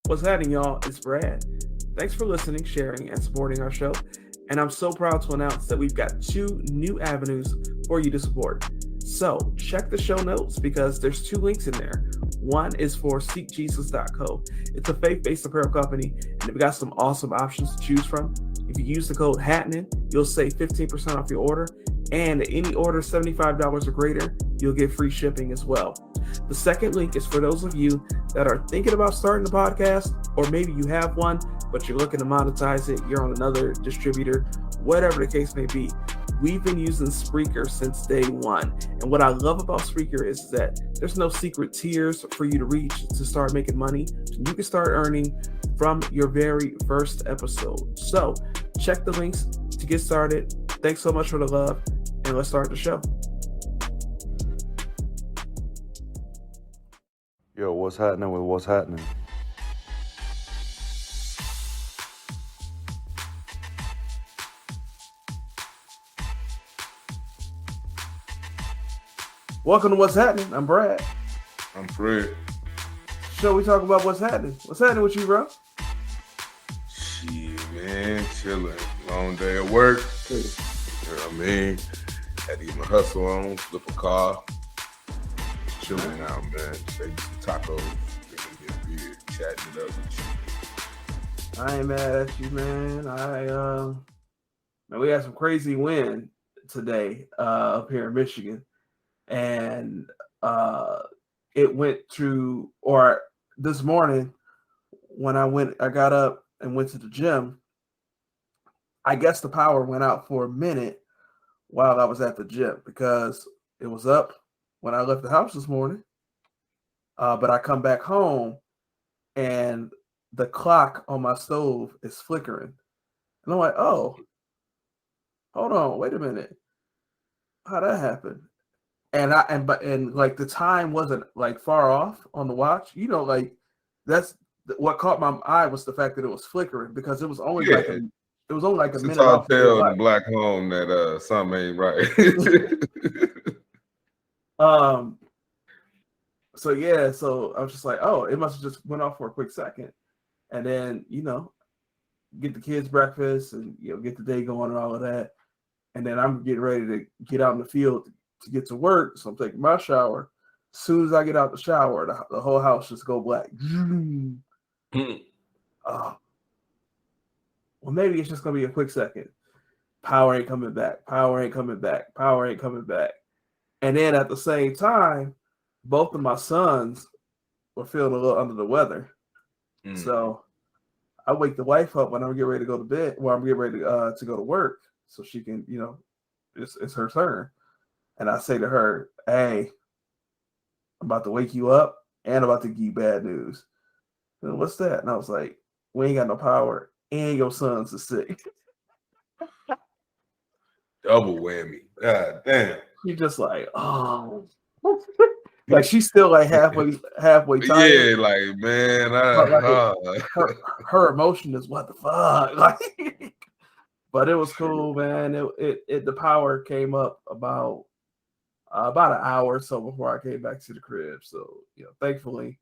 What's happening, y'all? It's Brad. Thanks for listening, sharing, and supporting our show. And I'm so proud to announce that we've got 2 new avenues for you to support. So check the show notes because there's 2 links in there. One is for seekjesus.co. It's a faith-based apparel company, and they've got some awesome options to choose from. If you use the code Hattnin, you'll save 15% off your order. And any order $75 or greater, you'll get free shipping as well. The second link is for those of you that are thinking about starting a podcast, or maybe you have one, but you're looking to monetize it, you're on another distributor, whatever the case may be. We've been using Spreaker since day one. And what I love about Spreaker is that there's no secret tiers for you to reach to start making money. You can start earning from your very first episode. So check the links to get started. Thanks so much for the love, and let's start the show. Yo, what's happening with what's happening? Welcome to What's Happening. I'm Brad. I'm Fred. So we talk about what's happening. What's happening with you, bro? Shit, man, chilling. Long day at work. You know what I mean? Had to get my hustle on, flip a car. Chilling out, man. Maybe some tacos. Drinking a beer, chatting it up with you. I ain't mad at you, man. Man, we had some crazy wind today up here in Michigan, and it went to, or this morning when I got up and went to the gym. I guess the power went out for a minute while I was at the gym because it was up when I left the house this morning. But I come back home and the clock on my stove is flickering. And I'm like, oh, hold on, wait a minute. How'd that happen? And like the time wasn't like far off on the watch. You know, like that's what caught my eye was the fact that it was flickering because it was only like a minute I'll off. tell the black home that something ain't right. So yeah, so I was just like, oh, it must have just went off for a quick second. And then, get the kids breakfast and get the day going and all of that. And then I'm getting ready to get out in the field to get to work. So I'm taking my shower. As soon as I get out the shower, the whole house just go black. Well, maybe it's just gonna be a quick second. Power ain't coming back. Power ain't coming back. Power ain't coming back. And then at the same time, both of my sons were feeling a little under the weather. So I wake the wife up when I'm getting ready to go to bed. Well, I'm getting ready to go to work so she can, it's her turn. And I say to her, hey, I'm about to wake you up and I'm about to give you bad news. And what's that? And I was like, we ain't got no power and your sons are sick. Double whammy. God damn. You're just like, oh. Like she's still like halfway tired. Yeah, like man, her emotion is what the fuck. Like, but it was cool, man. It the power came up about an hour or so before I came back to the crib. So thankfully,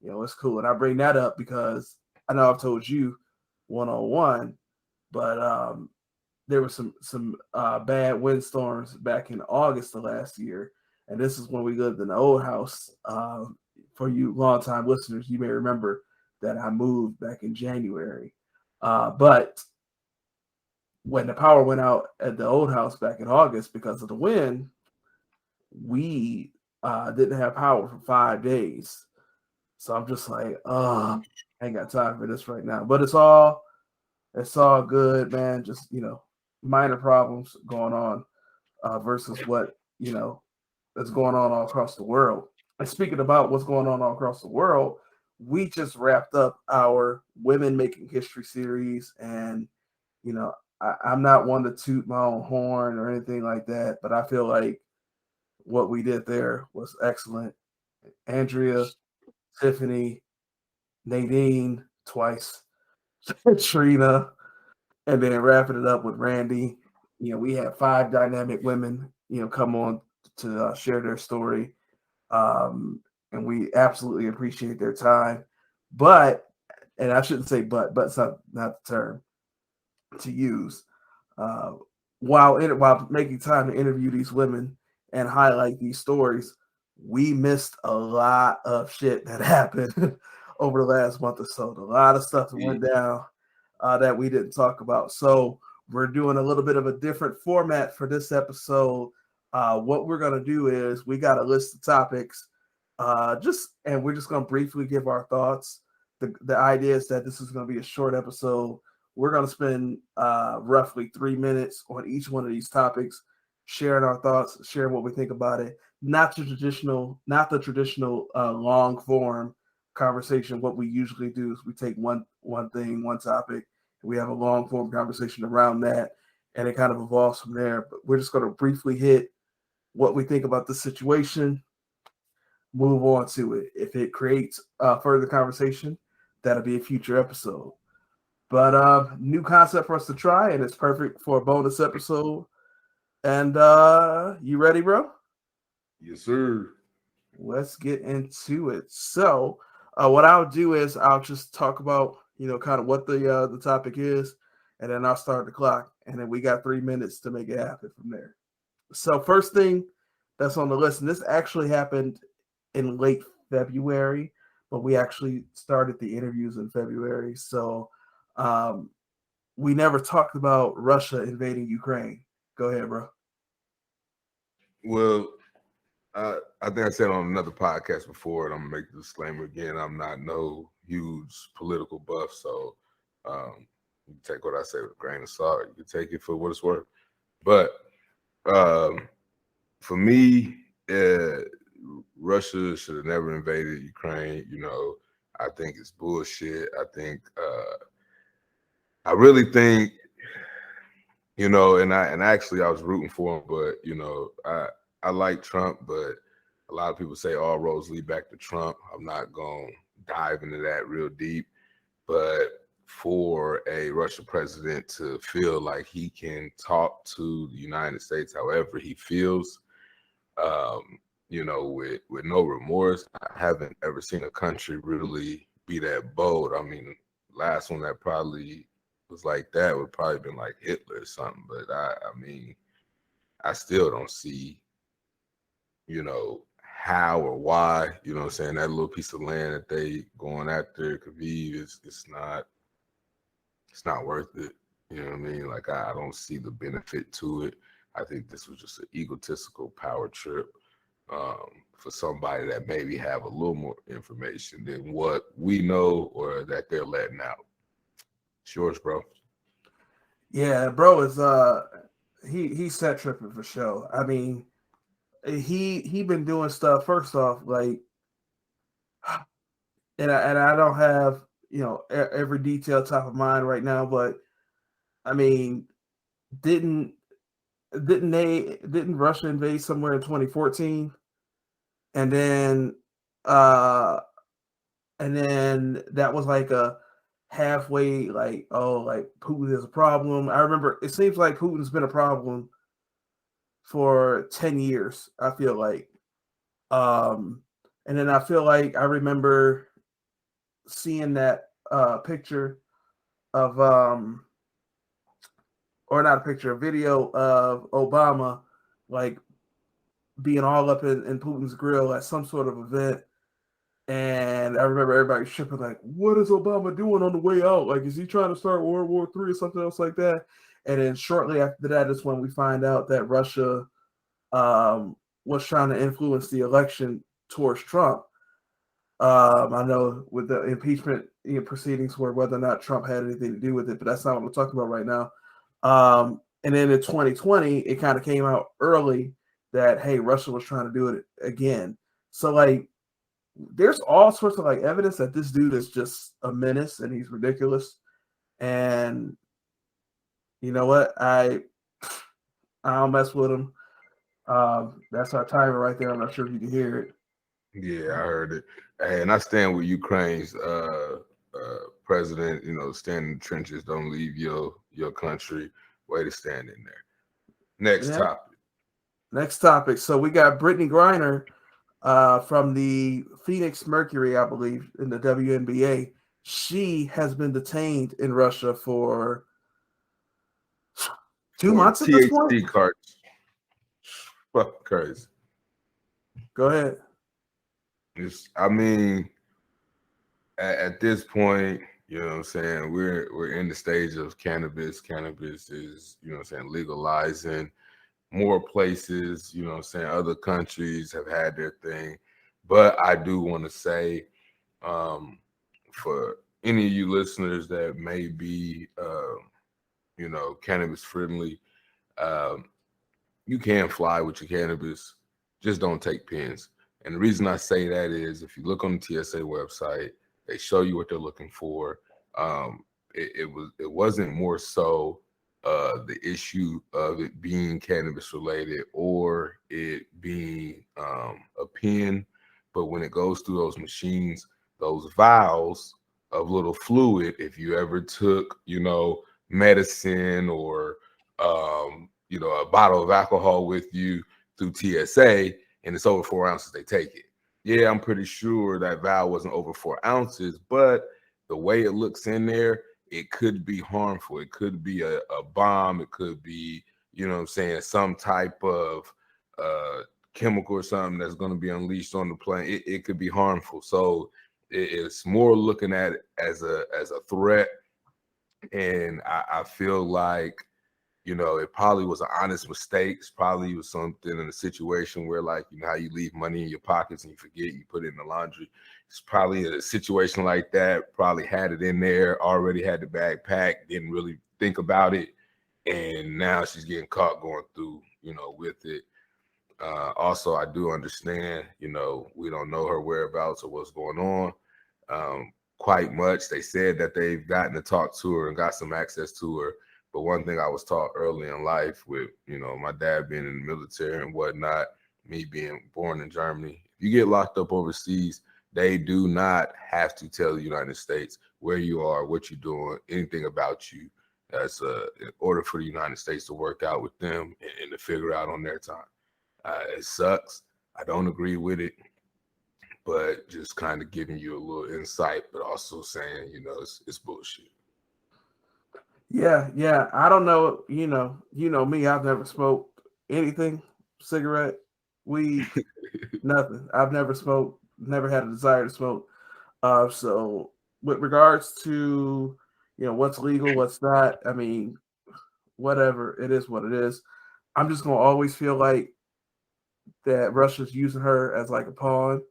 it's cool. And I bring that up because I know I've told you one-on-one, but there were some bad windstorms back in August of last year. And this is when we lived in the old house. For you longtime listeners, you may remember that I moved back in January. But when the power went out at the old house back in August because of the wind, we didn't have power for 5 days. So I'm just like, I ain't got time for this right now. But it's all good, man. Just, minor problems going on versus what, that's going on all across the world. And speaking about what's going on all across the world, we just wrapped up our Women Making History series. And, I'm not one to toot my own horn or anything like that, but I feel like what we did there was excellent. Andrea, Tiffany, Nadine twice, Trina, and then wrapping it up with Randy. We had 5 dynamic women, come on to share their story. And we absolutely appreciate their time. But and I shouldn't say but's not the term to use. While making time to interview these women and highlight these stories, we missed a lot of shit that happened over the last month or so. A lot of stuff that went down that we didn't talk about. So we're doing a little bit of a different format for this episode. What we're gonna do is we got a list of topics, and we're just gonna briefly give our thoughts. The idea is that this is gonna be a short episode. We're gonna spend roughly 3 minutes on each one of these topics, sharing our thoughts, sharing what we think about it. Not the traditional long form conversation. What we usually do is we take one thing, one topic, and we have a long form conversation around that, and it kind of evolves from there. But we're just going to briefly hit what we think about the situation, move on to it. If it creates further conversation, that'll be a future episode. But new concept for us to try, and it's perfect for a bonus episode. And you ready, bro? Yes, sir. Let's get into it. So what I'll do is I'll just talk about, kind of what the topic is, and then I'll start the clock. And then we got 3 minutes to make it happen from there. So first thing that's on the list, and this actually happened in late February, but we actually started the interviews in February. So we never talked about Russia invading Ukraine. Go ahead, bro. Well, I think I said on another podcast before, and I'm gonna make the disclaimer again. I'm not no huge political buff, so you can take what I say with a grain of salt. You can take it for what it's worth. But for me, Russia should have never invaded Ukraine. I think it's bullshit. I really think, and actually I was rooting for him, but I like Trump, but a lot of people say all roads lead back to Trump. I'm not going to dive into that real deep, but for a Russian president to feel like he can talk to the United States however he feels, with no remorse, I haven't ever seen a country really be that bold. I mean, last one that probably was like that would probably been like Hitler or something, but I still don't see how or why, that little piece of land that they going after Kyiv it's not worth it. You know what I mean? Like, I don't see the benefit to it. I think this was just an egotistical power trip for somebody that maybe have a little more information than what we know or that they're letting out. It's yours, bro. Yeah, bro is he's set tripping for sure. I mean, he been doing stuff. First off, like, and I don't have every detail top of mind right now, but I mean, didn't Russia invade somewhere in 2014, and then that was like a halfway, like, oh, like Putin is a problem. I remember it seems like Putin's been a problem for 10 years, I feel like. And then I feel like I remember seeing that picture of or not a picture, a video of Obama like being all up in Putin's grill at some sort of event. And I remember everybody shipping like, what is Obama doing on the way out? Like, is he trying to start World War III or something else like that? And then shortly after that is when we find out that Russia was trying to influence the election towards Trump. I know with the impeachment proceedings where whether or not Trump had anything to do with it, but that's not what we're talking about right now. And then in 2020, it kind of came out early that, hey, Russia was trying to do it again. So, like, there's all sorts of, like, evidence that this dude is just a menace and he's ridiculous. And you know what? I don't mess with him. That's our timer right there. I'm not sure if you can hear it. Yeah, I heard it. Hey, and I stand with Ukraine's president, stand in the trenches, don't leave your country. Way to stand in there. Next topic. So we got Brittany Griner from the Phoenix Mercury, I believe, in the WNBA. she has been detained in Russia for 2 For months at this point. THC cards. Fucking crazy. Go ahead. I mean, at this point, you know what I'm saying, we're in the stage of cannabis. Cannabis is, you know what I'm saying, legalizing. More places, you know what I'm saying, other countries have had their thing. But I do want to say, for any of you listeners that may be, you know, cannabis friendly, you can fly with your cannabis, just don't take pens. And the reason I say that is if you look on the TSA website, they show you what they're looking for. It wasn't more so the issue of it being cannabis related or it being a pen, but when it goes through those machines, those vials of little fluid, if you ever took, you know, medicine or you know, a bottle of alcohol with you through TSA and it's over 4 ounces, they take it. Yeah, I'm pretty sure that vial wasn't over 4 ounces, but the way it looks in there, it could be harmful. It could be a bomb. It could be, you know what I'm saying, some type of chemical or something that's going to be unleashed on the plane. It could be harmful. So it's more looking at it as a threat. And I feel like, you know, it probably was an honest mistake. It probably was something in a situation where, like, you know, how you leave money in your pockets and you forget, you put it in the laundry. It's probably a situation like that, probably had it in there, already had the bag packed, didn't really think about it. And now she's getting caught going through, you know, with it. Also, I do understand, you know, we don't know her whereabouts or what's going on quite much. They said that they've gotten to talk to her and got some access to her. But one thing I was taught early in life with, you know, my dad being in the military and whatnot, me being born in Germany, if you get locked up overseas, they do not have to tell the United States where you are, what you're doing, anything about you. That's in order for the United States to work out with them and to figure out on their time. It sucks. I don't agree with it, but just kind of giving you a little insight, but also saying, you know, it's bullshit. Yeah. I don't know. You know me. I've never smoked anything, cigarette, weed, nothing. I've never smoked. Never had a desire to smoke. So with regards to what's legal, what's not. I mean, whatever it is, what it is. I'm just gonna always feel like that Russia's using her as like a pawn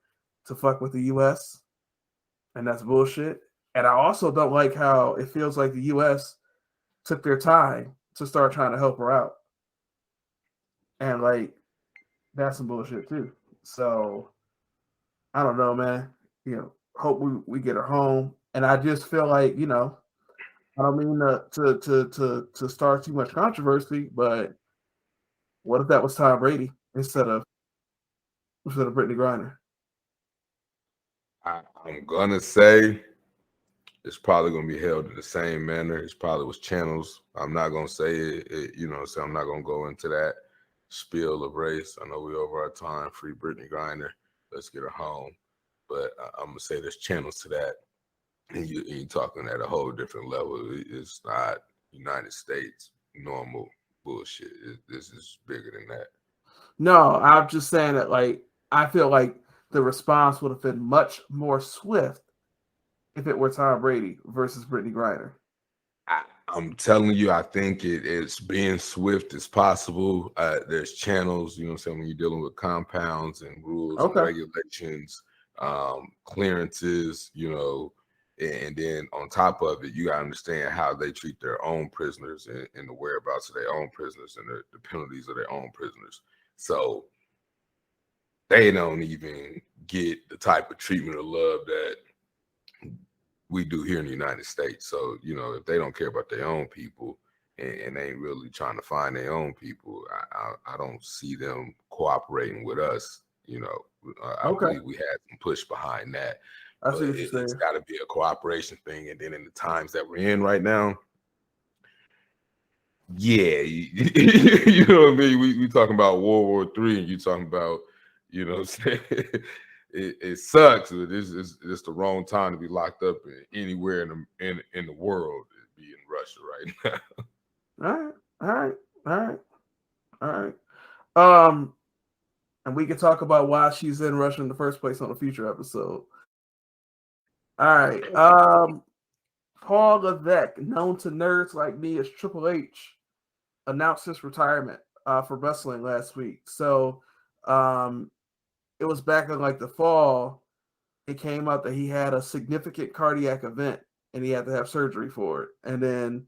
to fuck with the U.S. and that's bullshit. And I also don't like how it feels like the U.S. took their time to start trying to help her out, and like that's some bullshit too. So I don't know, man. Hope we get her home. And I just feel like I don't mean to start too much controversy, but what if that was Tom Brady instead of Brittany Griner? I'm gonna say it's probably gonna be held in the same manner. It's probably was channels. I'm not gonna say it, you know, so I'm not gonna go into that spiel of race. I know we're over our time. Free Brittany Griner. Let's get her home. But I'm gonna say there's channels to that. And you're talking at a whole different level. It's not United States normal bullshit. This is bigger than that. No, I'm just saying that like I feel like the response would have been much more swift if it were Tom Brady versus Brittany Griner. I'm telling you, I think it's being swift as possible. There's channels, you know what I'm saying, when you're dealing with compounds and rules and regulations, clearances, you know, and then on top of it, you got to understand how they treat their own prisoners and the whereabouts of their own prisoners and the penalties of their own prisoners. So they don't even get the type of treatment or love that we do here in the United States. So, you know, if they don't care about their own people and they ain't really trying to find their own people, I don't see them cooperating with us. You know, I believe we had some push behind that. I see what you're saying. It's got to be a cooperation thing. And then in the times that we're in right now, yeah, you know what I mean? We talking about World War III and you talking about, you know what I'm saying? it sucks. It's the wrong time to be locked up anywhere in the world. To be in Russia right now. All right. And we can talk about why she's in Russia in the first place on a future episode. All right. Paul Levesque, known to nerds like me as Triple H, announced his retirement for wrestling last week. So it was back in like the fall. It came out that he had a significant cardiac event and he had to have surgery for it. And then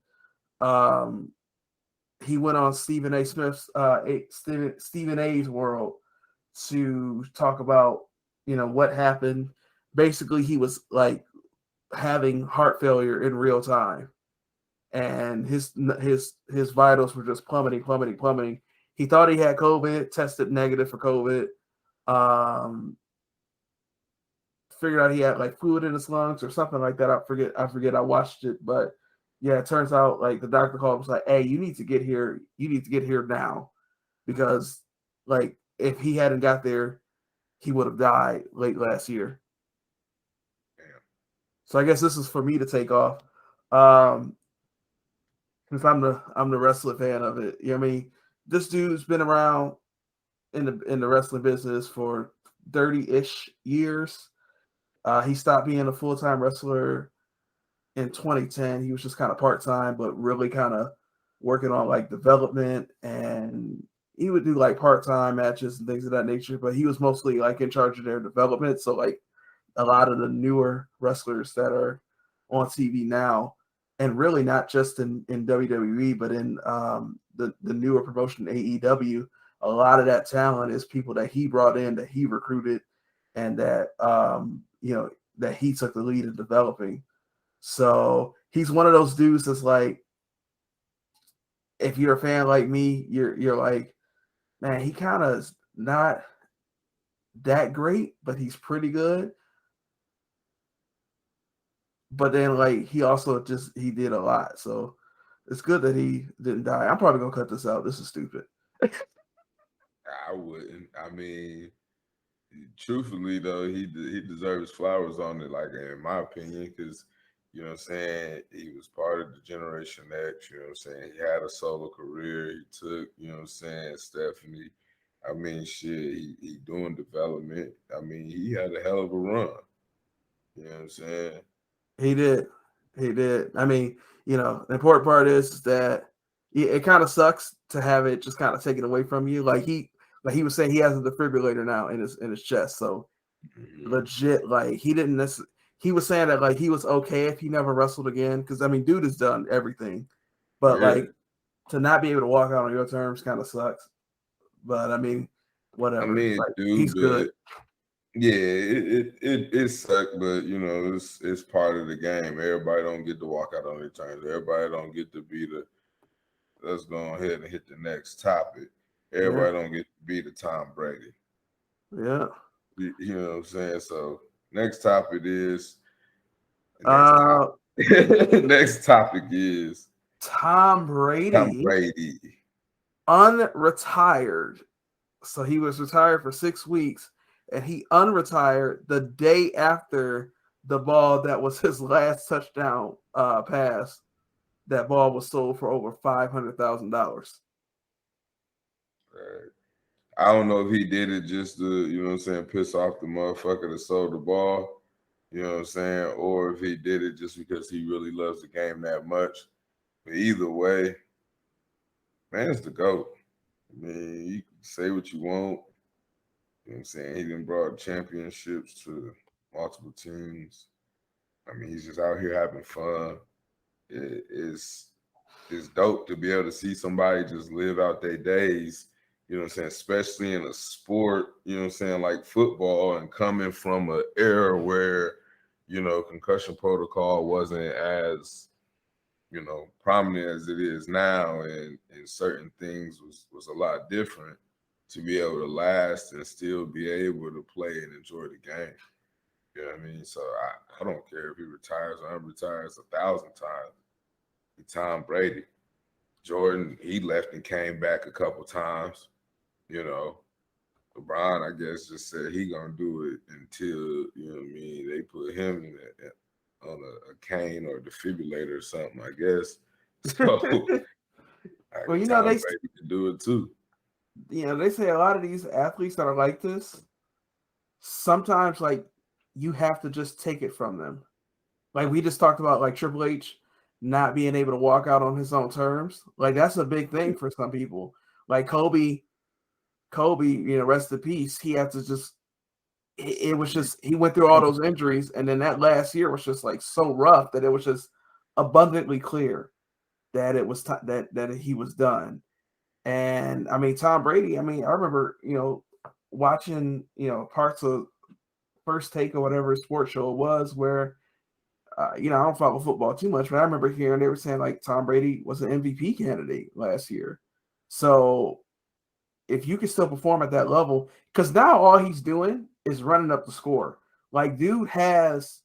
he went on Stephen A. Smith's Stephen A's World to talk about, what happened. Basically, he was like having heart failure in real time, and his vitals were just plummeting. He thought he had COVID, tested negative for COVID. Figured out he had like fluid in his lungs or something like that. I forget. I watched it, but yeah, it turns out like the doctor called was like, "Hey, you need to get here. You need to get here now," because like if he hadn't got there, he would have died late last year. Damn. So I guess this is for me to take off, since I'm the wrestling fan of it. I mean, this dude's been around in the wrestling business for 30-ish years. He stopped being a full-time wrestler in 2010. He was just kind of part-time, but really kind of working on like development, and he would do like part-time matches and things of that nature, but he was mostly like in charge of their development. So like a lot of the newer wrestlers that are on TV now, and really not just in WWE, but in the newer promotion AEW, a lot of that talent is people that he brought in, that he recruited, and that that he took the lead in developing. So he's one of those dudes that's like, if you're a fan like me, you're like, man, he kind of is not that great, but he's pretty good. But then like he also he did a lot. So it's good that he didn't die. I'm probably gonna cut this out. This is stupid. I wouldn't. I mean, truthfully though, he deserves flowers on it, like in my opinion, because you know what I'm saying, he was part of the Generation X, you know what I'm saying? He had a solo career, he took, you know what I'm saying, Stephanie. I mean, shit, he doing development. I mean, he had a hell of a run. You know what I'm saying? He did. I mean, the important part is that it kind of sucks to have it just kind of taken away from you. Like he was saying, he has a defibrillator now in his chest. So legit, like he didn't necessarily. He was saying that like he was okay if he never wrestled again, because I mean, dude has done everything, but like to not be able to walk out on your terms kind of sucks. But I mean, whatever. I mean, like, dude, he's good. Yeah, it sucked, but you know, it's part of the game. Everybody don't get to walk out on their terms. Everybody don't get to be the. Let's go ahead and hit the next topic. Everybody don't get to be the Tom Brady. Yeah. You know what I'm saying? So next topic is. Next topic is Tom Brady. Tom Brady. Unretired. So he was retired for 6 weeks, and he unretired the day after the ball that was his last touchdown pass. That ball was sold for over $500,000. I don't know if he did it just to, you know what I'm saying, piss off the motherfucker that sold the ball, you know what I'm saying, or if he did it just because he really loves the game that much. But either way, man, it's the GOAT. I mean, you can say what you want. You know what I'm saying? He done brought championships to multiple teams. I mean, he's just out here having fun. It's dope to be able to see somebody just live out their days, you know what I'm saying, especially in a sport, you know what I'm saying, like football, and coming from an era where, you know, concussion protocol wasn't as, you know, prominent as it is now, and certain things was a lot different, to be able to last and still be able to play and enjoy the game. You know what I mean? So I don't care if he retires or unretires 1,000 times. Tom Brady. Jordan, he left and came back a couple times, you know. LeBron, I guess, just said he gonna do it until they put him on a cane or a defibrillator or something. I guess so. Well, Tom Brady can do it too. They say a lot of these athletes that are like this, sometimes like you have to just take it from them. Like we just talked about, like Triple H not being able to walk out on his own terms. Like that's a big thing for some people. Like Kobe, rest in peace. He had to just. It was just he went through all those injuries, and then that last year was just like so rough that it was just abundantly clear that it was that he was done. And I mean, Tom Brady. I mean, I remember watching parts of First Take or whatever sports show it was where. I don't follow football too much, but I remember hearing they were saying like Tom Brady was an MVP candidate last year. So if you can still perform at that level, because now all he's doing is running up the score. Like dude has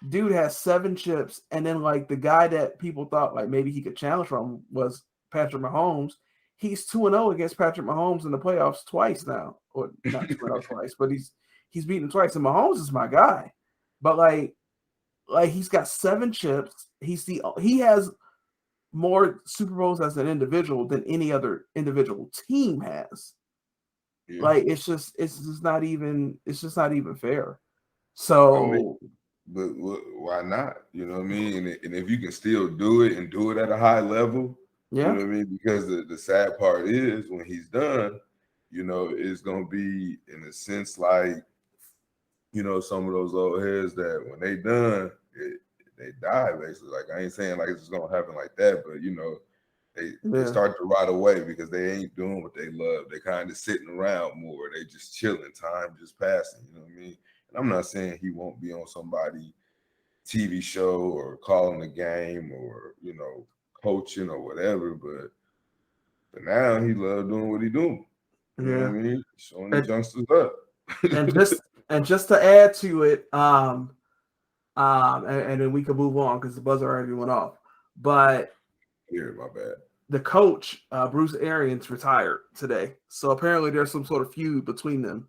7 chips, and then like the guy that people thought like maybe he could challenge from was Patrick Mahomes. He's 2-0 against Patrick Mahomes in the playoffs twice now, or not 2-0 twice, but he's beaten twice. And Mahomes is my guy, but like he's got 7 chips. He has more Super Bowls as an individual than any other individual team has. Yeah. Like it's just not even fair. So, but why not? You know what I mean? And if you can still do it and do it at a high level, you know what I mean? Because the sad part is when he's done, it's gonna be in a sense like some of those old heads that when they done, they die basically. Like I ain't saying like it's just gonna happen like that, but they start to rot away because they ain't doing what they love. They kind of sitting around more. They just chilling, time just passing. You know what I mean? And I'm not saying he won't be on somebody TV show or calling a game or coaching or whatever, but now he love doing what he doing. You know what I mean? Showing the youngsters up. and just to add to it, and then we can move on because the buzzer already went off. But my bad. The coach, Bruce Arians, retired today. So apparently there's some sort of feud between them,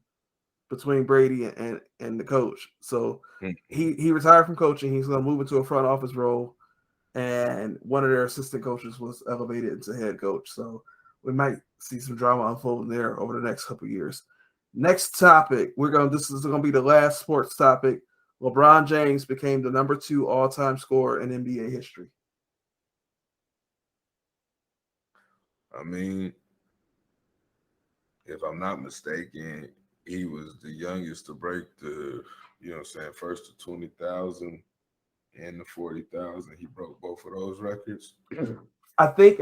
between Brady and the coach. So he retired from coaching. He's going to move into a front office role. And one of their assistant coaches was elevated into head coach. So we might see some drama unfolding there over the next couple of years. Next topic, this is going to be the last sports topic. LeBron James became the number 2 all-time scorer in NBA history. I mean, if I'm not mistaken, he was the youngest to break the, first to 20,000 and the 40,000. He broke both of those records. I think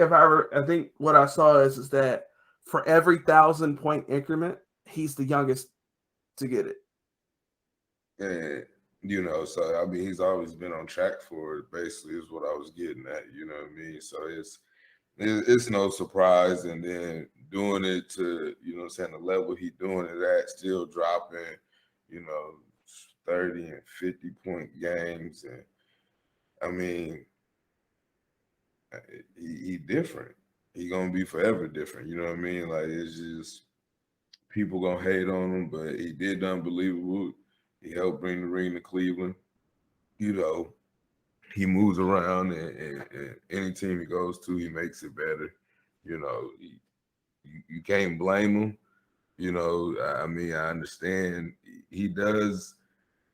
what I saw is that for every 1,000-point increment, he's the youngest to get it. And so I mean, he's always been on track for it. Basically, is what I was getting at. You know what I mean? So it's no surprise, and then doing it to the level he doing it at, still dropping 30 and 50-point games, and I mean he different. He gonna be forever different. You know what I mean? Like it's just people gonna hate on him, but he did unbelievable. He helped bring the ring to Cleveland. He moves around, and any team he goes to, he makes it better. You can't blame him. I mean, I understand he does.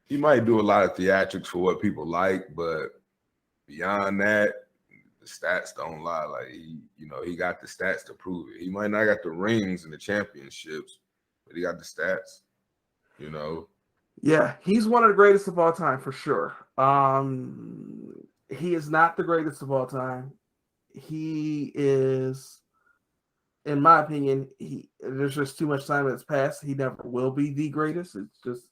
He might do a lot of theatrics for what people like, but beyond that, the stats don't lie. Like he got the stats to prove it. He might not got the rings and the championships, but he got the stats. Yeah, he's one of the greatest of all time for sure. He is not the greatest of all time. He is, in my opinion, there's just too much time that's passed. He never will be the greatest. It's just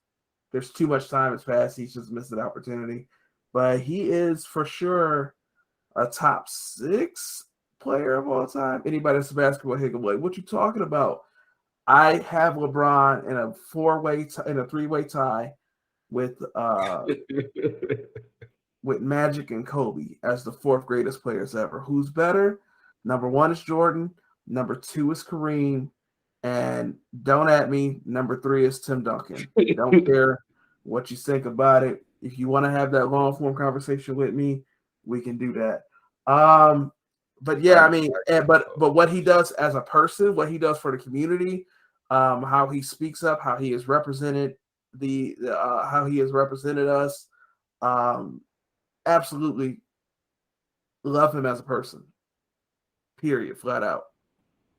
there's too much time that's passed. He's just missed an opportunity. But he is for sure a top 6 player of all time. Anybody that's a basketball head, like, what you talking about? I have LeBron in a 3-way tie with with Magic and Kobe as the 4th greatest players ever. Who's better? Number 1 is Jordan. Number 2 is Kareem. And don't at me. Number 3 is Tim Duncan. Don't care what you think about it. If you want to have that long form conversation with me, we can do that. But yeah, I mean, but what he does as a person, what he does for the community, how he speaks up, how he has represented how he has represented us, absolutely love him as a person. Period, flat out.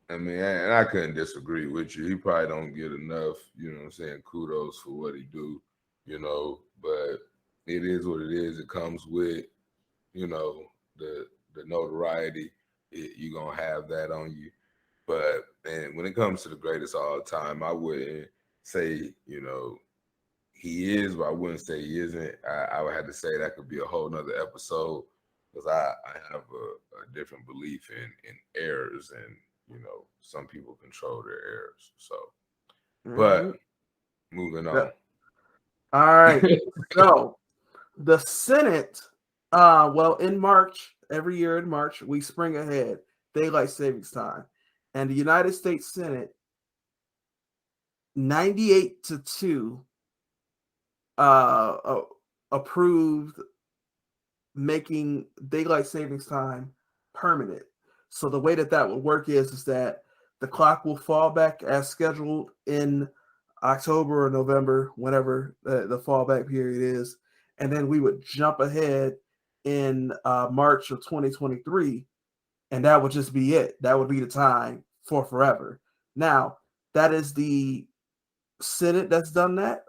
I mean, and I couldn't disagree with you. He probably don't get enough, you know what I'm saying, kudos for what he do, you know, but it is what it is. It comes with, you know, the notoriety. You're going to have that on you. But and when it comes to the greatest of all time, I wouldn't say, you know, he is, but I wouldn't say he isn't. I would have to say that could be a whole nother episode because I have a different belief in errors, and you know, some people control their errors. So, but moving on. All right. So the Senate, well, in March, every year in March, we spring ahead, daylight savings time. And the United States Senate, 98-2, approved making daylight savings time permanent. So the way that would work is that the clock will fall back as scheduled in October or November, whenever the fallback period is, and then we would jump ahead in March of 2023, and that would just be it. That would be the time for forever. Now, that is the Senate that's done that.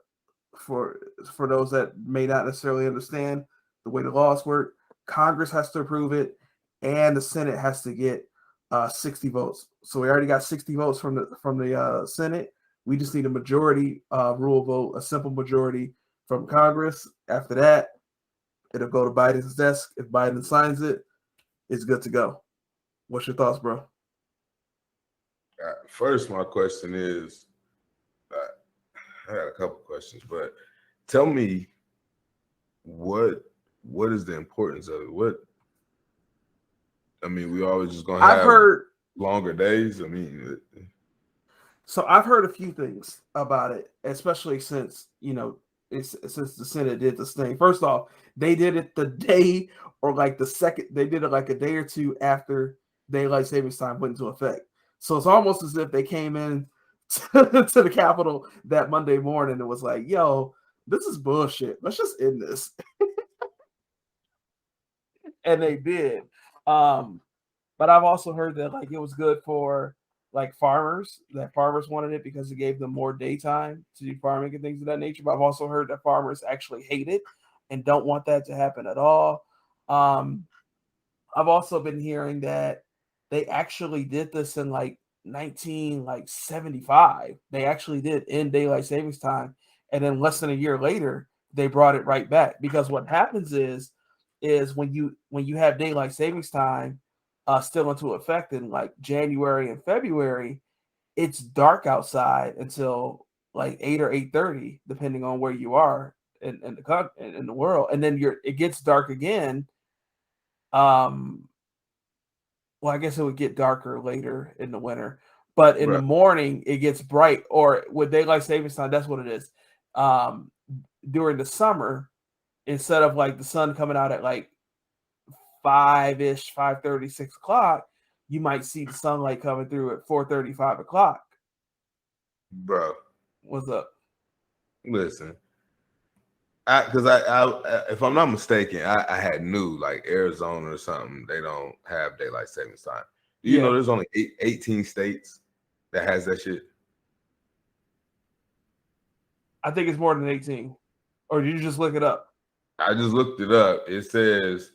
For those that may not necessarily understand the way the laws work, Congress has to approve it, and the Senate has to get 60 votes. So we already got 60 votes from the Senate. We just need a majority rule vote, a simple majority from Congress. After that, it'll go to Biden's desk. If Biden signs it, it's good to go. What's your thoughts, bro? First, my question is, I got a couple questions, but tell me what is the importance of it? I mean, we always just gonna have longer days. I mean, so I've heard a few things about it, especially since since the Senate did this thing. First off, they did it the day or like the second. They did it like a day or two after daylight savings time went into effect. So it's almost as if they came in to the Capitol that Monday morning and was like, "Yo, this is bullshit. Let's just end this." And they did. But I've also heard that like it was good for like farmers, that farmers wanted it because it gave them more daytime to do farming and things of that nature. But I've also heard that farmers actually hate it and don't want that to happen at all. I've also been hearing that they actually did this in like 1975. They actually did end daylight savings time, and then less than a year later, they brought it right back. Because what happens is when you have daylight savings time still into effect in like January and February, it's dark outside until like 8 or 8:30, depending on where you are in the world, and then it gets dark again. Well, I guess it would get darker later in the winter, but in the morning it gets bright. Or with daylight savings time, that's what it is. During the summer, instead of like the sun coming out at like 5-ish, 5:30, 6 o'clock, you might see the sunlight coming through at 4:30, 5 o'clock. Bro, what's up? Listen, because I if I'm not mistaken, I had knew like Arizona or something, they don't have daylight savings time. Do you know there's only 18 states that has that shit? I think it's more than 18. Or did you just look it up? I just looked it up. It says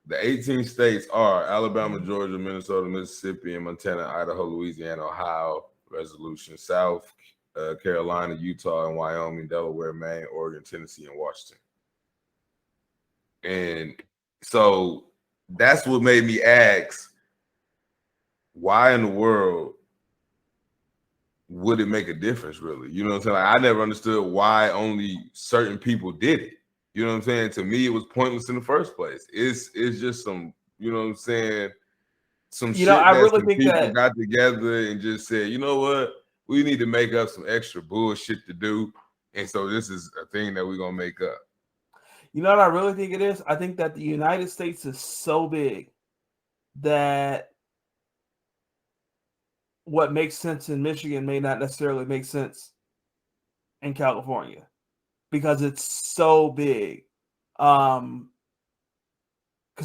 the 18 states are Alabama, Georgia, Minnesota, Mississippi, and Montana, Idaho, Louisiana, Ohio, Resolution, South Carolina, Utah, and Wyoming, Delaware, Maine, Oregon, Tennessee, and Washington. And so that's what made me ask, why in the world would it make a difference, really? You know what I'm saying? Like, I never understood why only certain people did it. You know what I'm saying? To me, it was pointless in the first place. It's just some, you know what I'm saying, some You know, shit I that really some think people that got together and just said, you know what, we need to make up some extra bullshit to do, and so this is a thing that we're gonna make up. you know what I really think it is. I think that the United States is so big that what makes sense in Michigan may not necessarily make sense in California because it's so big. Because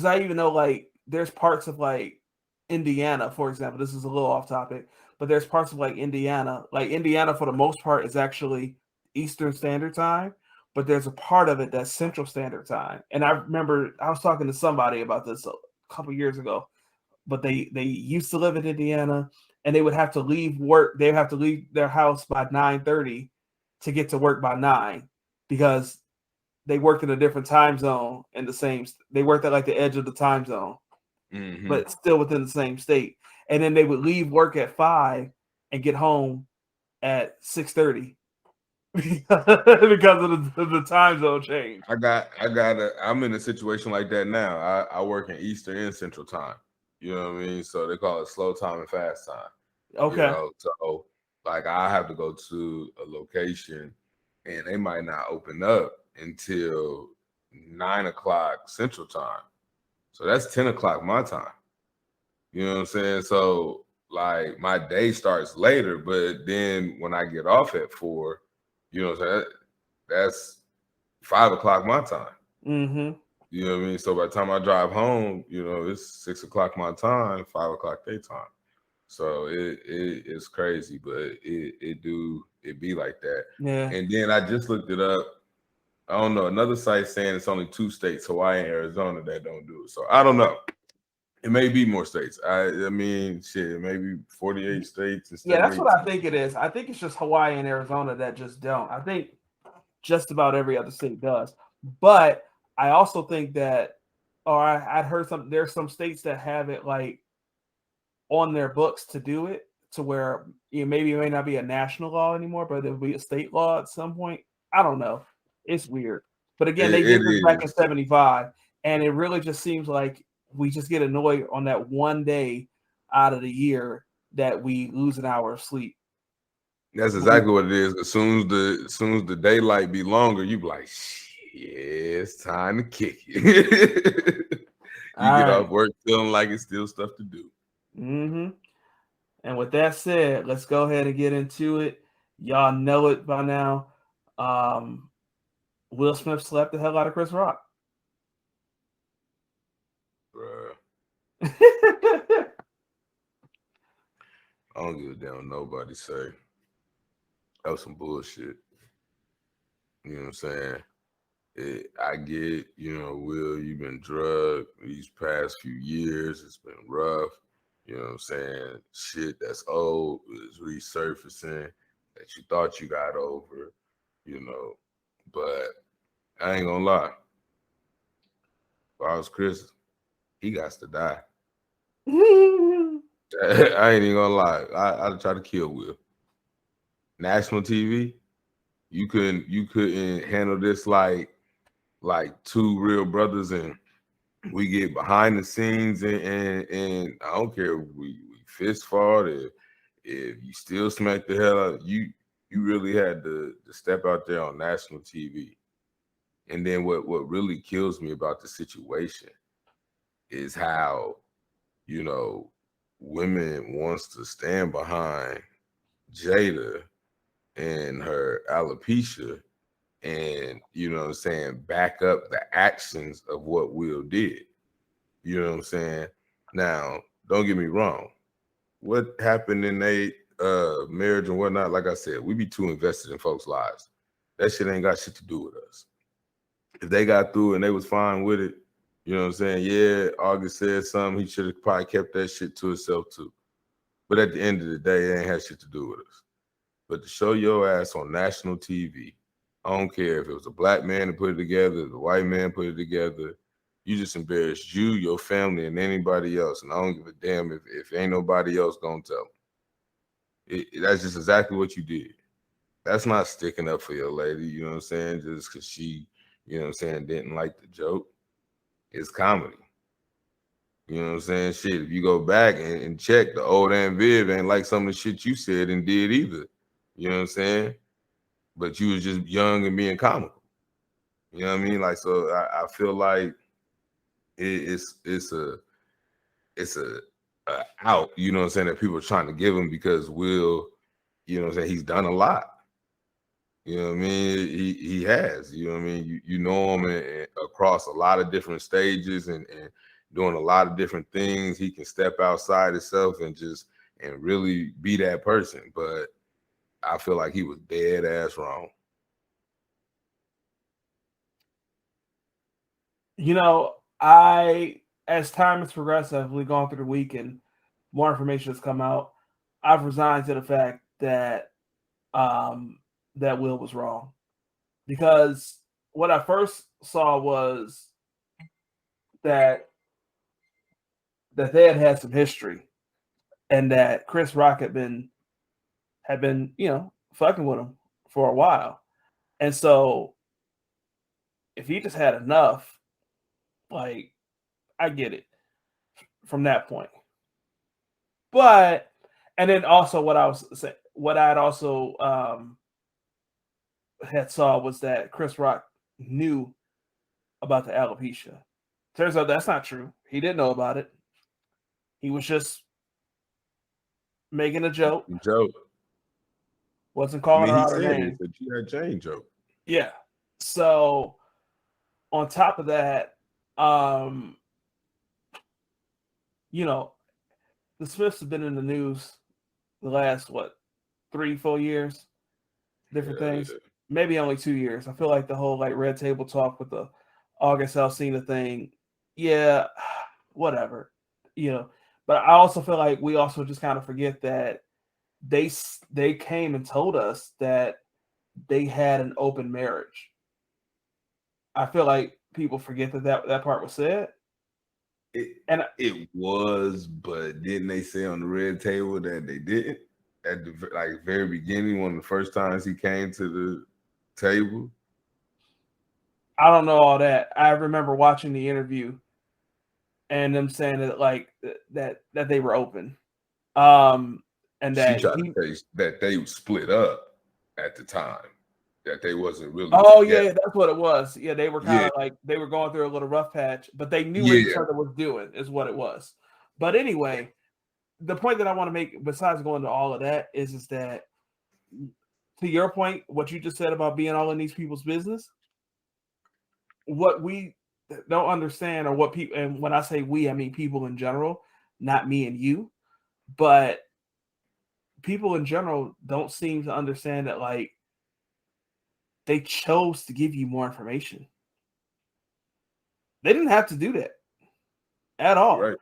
I even know like there's parts of like Indiana, for example. This is a little off topic, but there's parts of like Indiana. Like Indiana, for the most part, is actually Eastern Standard Time, but there's a part of it that's Central Standard Time. And I remember I was talking to somebody about this a couple years ago, but they used to live in Indiana, and they would have to leave work. They would have to leave their house by 9:30 to get to work by 9 because they worked in a different time zone in the same. They worked at like the edge of the time zone, but still within the same state. And then they would leave work at 5 and get home at 6:30 because of the time zone change. I'm in a situation like that now. I work in Eastern and Central Time. You know what I mean? So they call it slow time and fast time. Okay. You know, so like I have to go to a location and they might not open up until 9 o'clock Central Time. So that's 10 o'clock my time. You know what I'm saying? So like my day starts later, but then when I get off at 4, you know what I'm saying? That's 5 o'clock my time. Mm-hmm. You know what I mean? So by the time I drive home, you know, it's 6 o'clock my time, 5 o'clock their time. So it's crazy, but it be like that. Yeah. And then I just looked it up. I don't know. Another site saying it's only 2 states, Hawaii and Arizona, that don't do it. So I don't know. It may be more states. I mean, shit, maybe 48 states instead. Yeah, that's what I think it is. I think it's just Hawaii and Arizona that just don't. I think just about every other state does. But I also think that, or I'd heard some. There's some states that have it like on their books to do it, to where maybe it may not be a national law anymore, but it'll be a state law at some point. I don't know. It's weird. But again, they did this back in 75, and it really just seems like we just get annoyed on that one day out of the year that we lose an hour of sleep. That's exactly what it is. As soon as the daylight be longer, you be like, shit, it's time to kick it. You get off work feeling like it's still stuff to do. Mm-hmm. And with that said, let's go ahead and get into it. Y'all know it by now. Will Smith slapped the hell out of Chris Rock. Bruh. I don't give a damn what nobody say. That was some bullshit. You know what I'm saying? I get, you know, Will, you've been drugged these past few years. It's been rough. You know what I'm saying? Shit that's old is resurfacing that you thought you got over, you know. But I ain't gonna lie. If I was Chris, he got to die. I ain't even gonna lie. I'd try to kill Will. National TV, you couldn't handle this like 2 real brothers, and we get behind the scenes and I don't care if we fist fought, if you still smack the hell out, you really had to step out there on national TV. And then what really kills me about the situation is how, you know, women wants to stand behind Jada and her alopecia and, you know what I'm saying, back up the actions of what Will did. You know what I'm saying? Now, don't get me wrong. What happened in a marriage and whatnot, like I said, we be too invested in folks' lives. That shit ain't got shit to do with us. If they got through and they was fine with it, you know what I'm saying? Yeah, August said something. He should have probably kept that shit to himself too. But at the end of the day, it ain't had shit to do with us. But to show your ass on national TV, I don't care if it was a black man that put it together, the white man put it together. You just embarrassed you, your family, and anybody else. And I don't give a damn if ain't nobody else gonna tell them. That's just exactly what you did. That's not sticking up for your lady, you know what I'm saying? Just because she, you know what I'm saying, didn't like the joke. It's comedy. You know what I'm saying? Shit, if you go back and check, the old Aunt Viv ain't like some of the shit you said and did either. You know what I'm saying? But you was just young and being comical. You know what I mean? Like, so I feel like it's a out, you know what I'm saying, that people are trying to give him because Will, you know what I'm saying, he's done a lot. You know what I mean? He has, you know what I mean? You know him across a lot of different stages and doing a lot of different things. He can step outside himself and really be that person. But I feel like he was dead ass wrong. You know, as time has progressed, we've gone through the week and more information has come out, I've resigned to the fact that that Will was wrong. Because what I first saw was that they had some history and that Chris Rock had been, you know, fucking with him for a while. And so if he just had enough, like, I get it from that point. But and then also what I had also had saw was that Chris Rock knew about the alopecia. Turns out that's not true. He didn't know about it. He was just making a joke. Wasn't calling her out her name. He said you had Jane joke. Yeah. So on top of that, you know, the Smiths have been in the news the last 3-4 years, different things. Yeah. Maybe only 2 years. I feel like the whole like Red Table Talk with the August Alsina thing, yeah, whatever, you know. But I also feel like we also just kind of forget that they came and told us that they had an open marriage. I feel like people forget that part was said. It was, but didn't they say on the Red Table that they didn't at the very beginning, one of the first times he came to the table? I don't know all that. I remember watching the interview and them saying that like that they were open. And that she tried to say that they split up at the time, that they wasn't really. Oh together. Yeah, that's what it was. Yeah, they were kind of like they were going through a little rough patch, but they knew what each other was doing, is what it was. But anyway, the point that I want to make, besides going to all of that, is that to your point, what you just said about being all in these people's business, what we don't understand, or what people, and when I say we, I mean people in general, not me and you, but people in general don't seem to understand that like they chose to give you more information. They didn't have to do that at all. Right.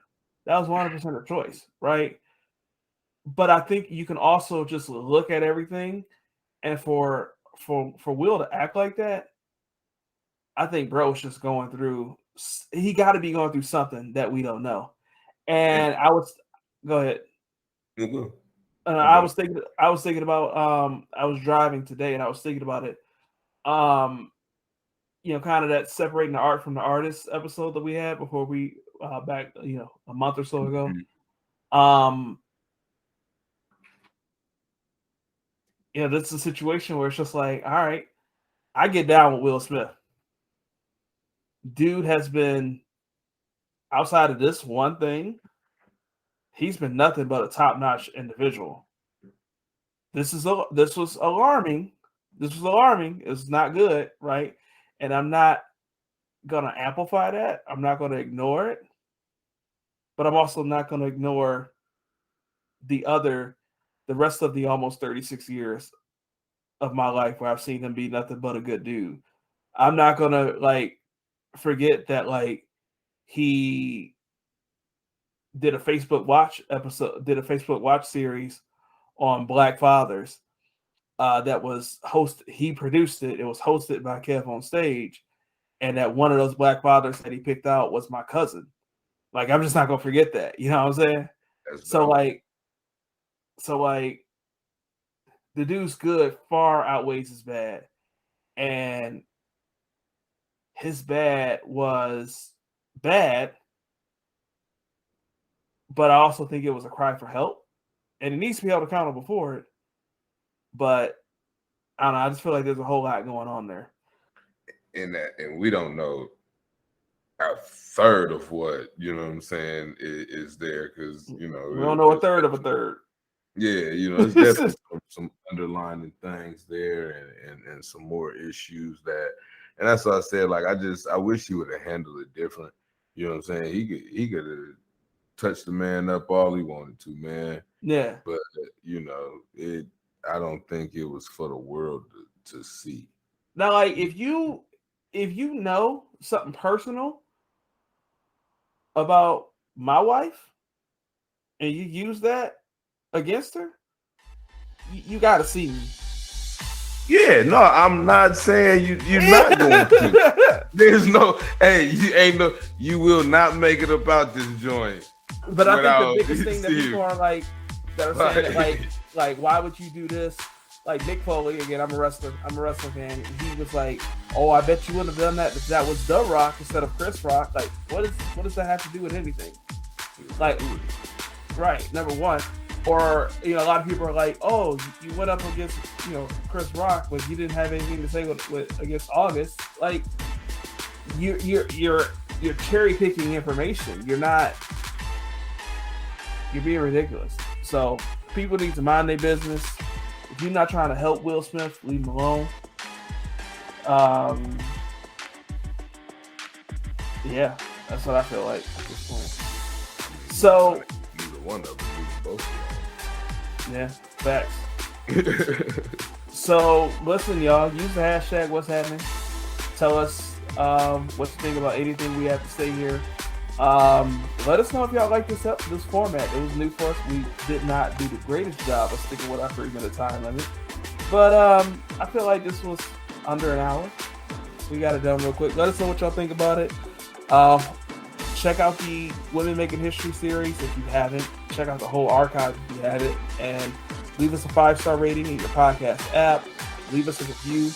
That was 100% a choice, right? But I think you can also just look at everything, and for Will to act like that, I think bro's just going through. He got to be going through something that we don't know. And I was go ahead. Mm-hmm. I was thinking about. I was driving today, and I was thinking about it. You know, kind of that separating the art from the artist episode that we had before we back, you know, a month or so ago. Mm-hmm. You know, this is a situation where it's just like, all right, I get down with Will Smith. Dude has been, outside of this one thing, he's been nothing but a top-notch individual. This was alarming. This was alarming. It's not good, right? And I'm not gonna amplify that. I'm not gonna ignore it. But I'm also not gonna ignore the rest of the almost 36 years of my life where I've seen him be nothing but a good dude. I'm not gonna like forget that like he did a Facebook Watch series on Black fathers that was he produced it. It was hosted by Kev on Stage, and that one of those Black fathers that he picked out was my cousin. Like, I'm just not gonna forget that. You know what I'm saying? So like the dude's good far outweighs his bad, and his bad was bad but I also think it was a cry for help, and it needs to be held accountable for it. But I don't know. I just feel like there's a whole lot going on there. And we don't know a third of what, you know what I'm saying, is there, because, you know, we don't know a third of a third. Yeah, you know, there's definitely some underlying things there and some more issues and that's what I said. Like, I wish he would have handled it different. You know what I'm saying? He could have touched the man up all he wanted to, man. Yeah. But you know, I don't think it was for the world to see. Now, like, if you know something personal about my wife and you use that against her, you got to see me. Yeah, no, I'm not saying you're not going to. There's no, you will not make it about this joint. But I think the biggest thing that people are like, that are saying that, like, why would you do this? Like Mick Foley, again, I'm a wrestler fan. And he was like, "Oh, I bet you wouldn't have done that if that was The Rock instead of Chris Rock." Like, what does that have to do with anything? Like, right, number one. Or, you know, a lot of people are like, "Oh, you went up against, you know, Chris Rock, but you didn't have anything to say with against August." Like, you're cherry picking information. You're being ridiculous. So people need to mind their business. If you're not trying to help Will Smith, leave him alone. Yeah, that's what I feel like at this point. So neither one of them, both of them. Yeah, facts. So listen, y'all, use the hashtag What's Happening. Tell us what you think about anything we have to say here. Let us know if y'all like this format. It was new for us. We did not do the greatest job of sticking with our 3-minute time limit, but I feel like this was under an hour. We got it done real quick. Let us know what y'all think about it. Check out the Women Making History series if you haven't. Check out the whole archive if you haven't, and leave us a 5-star rating in your podcast app. Leave us a review.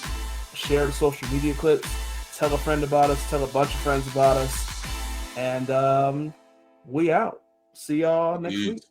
Share the social media clips. Tell a friend about us. Tell a bunch of friends about us. And we out. See y'all next week.